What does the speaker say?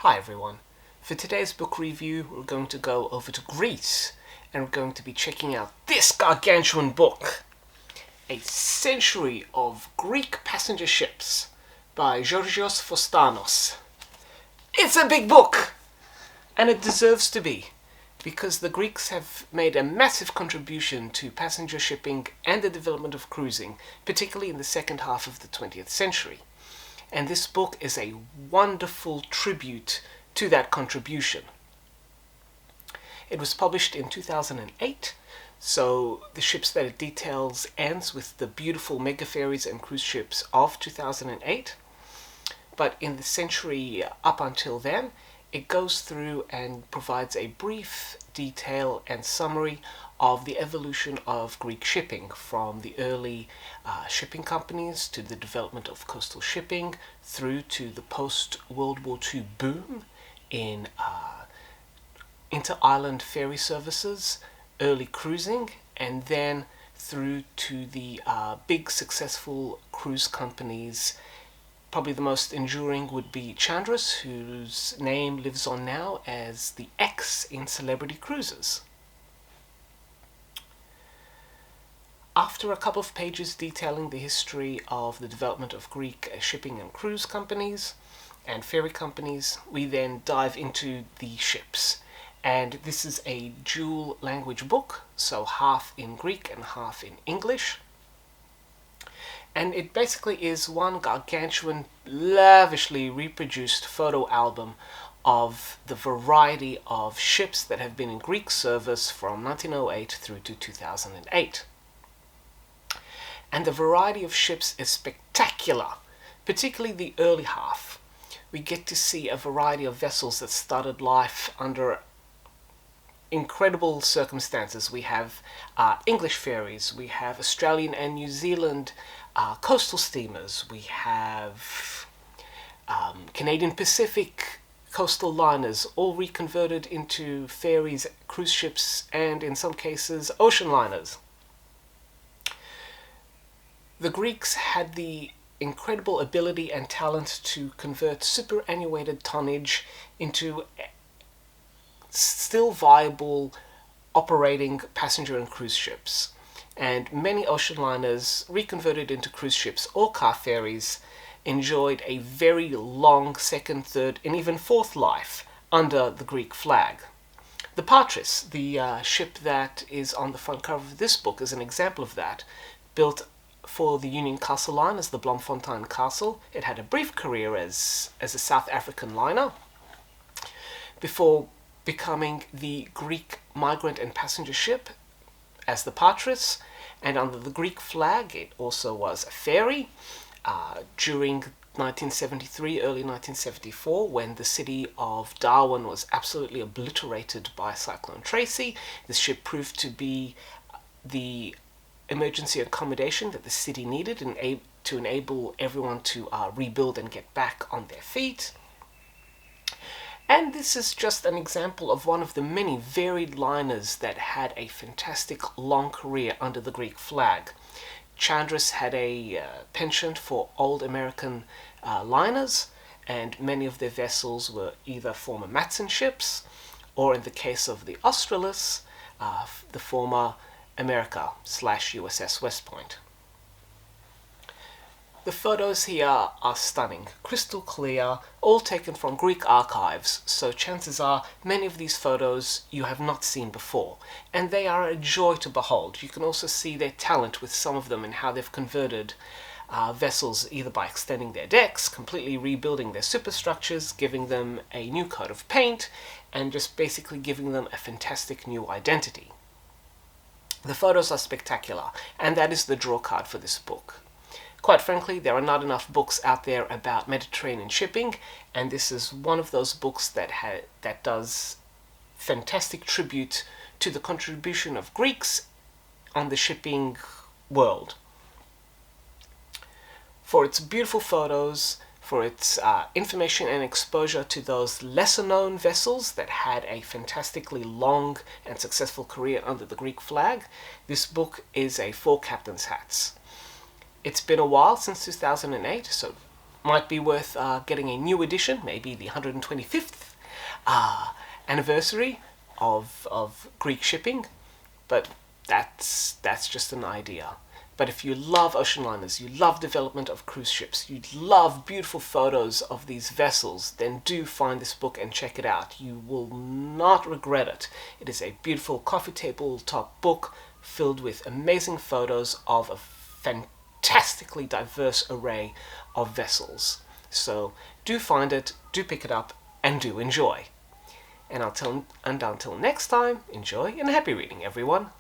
Hi everyone. For today's book review, we're going to go over to Greece and we're going to be checking out this gargantuan book, A Century of Greek Passenger Ships by Georgios Fostanos. It's a big book! And it deserves to be, because the Greeks have made a massive contribution to passenger shipping and the development of cruising, particularly in the second half of the 20th century. And this book is a wonderful tribute to that contribution. It was published in 2008, so the ships that it details ends with the beautiful mega ferries and cruise ships of 2008. But in the century up until then, it goes through and provides a brief detail and summary of the evolution of Greek shipping, from the early shipping companies to the development of coastal shipping, through to the post-World War II boom in inter-island ferry services, early cruising, and then through to the big successful cruise companies. Probably the most enduring would be Chandris, whose name lives on now as the X in celebrity cruises. After a couple of pages detailing the history of the development of Greek shipping and cruise companies and ferry companies, we then dive into the ships. And this is a dual language book, so half in Greek and half in English. And it basically is one gargantuan, lavishly reproduced photo album of the variety of ships that have been in Greek service from 1908 through to 2008. And the variety of ships is spectacular, particularly the early half. We get to see a variety of vessels that started life under incredible circumstances. We have English ferries, we have Australian and New Zealand coastal steamers, we have Canadian Pacific coastal liners, all reconverted into ferries, cruise ships, and in some cases ocean liners. The Greeks had the incredible ability and talent to convert superannuated tonnage into still viable operating passenger and cruise ships. And many ocean liners reconverted into cruise ships or car ferries enjoyed a very long second, third, and even fourth life under the Greek flag. The Patris, the ship that is on the front cover of this book, is an example of that. Built for the Union Castle line as the Bloemfontein Castle, it had a brief career as a South African liner before becoming the Greek migrant and passenger ship as the Patris, and under the Greek flag it also was a ferry during 1973, early 1974, when the city of Darwin was absolutely obliterated by Cyclone Tracy. This ship proved to be the emergency accommodation that the city needed to enable everyone to rebuild and get back on their feet. And this is just an example of one of the many varied liners that had a fantastic long career under the Greek flag. Chandris had a penchant for old American liners, and many of their vessels were either former Matson ships, or in the case of the Australis, the former America / USS West Point. The photos here are stunning, crystal clear, all taken from Greek archives, so chances are many of these photos you have not seen before, and they are a joy to behold. You can also see their talent with some of them and how they've converted vessels either by extending their decks, completely rebuilding their superstructures, giving them a new coat of paint, and just basically giving them a fantastic new identity. The photos are spectacular, and that is the draw card for this book. Quite frankly, there are not enough books out there about Mediterranean shipping, and this is one of those books that does fantastic tribute to the contribution of Greeks on the shipping world. For its beautiful photos, for its information and exposure to those lesser-known vessels that had a fantastically long and successful career under the Greek flag, this book is a four captain's hats. It's been a while since 2008, so might be worth getting a new edition, maybe the 125th anniversary of Greek shipping, but that's just an idea. But if you love ocean liners, you love development of cruise ships, you love beautiful photos of these vessels, then do find this book and check it out. You will not regret it. It is a beautiful coffee table top book filled with amazing photos of a fantastically diverse array of vessels. So do find it, do pick it up, and do enjoy. And until next time, enjoy and happy reading, everyone.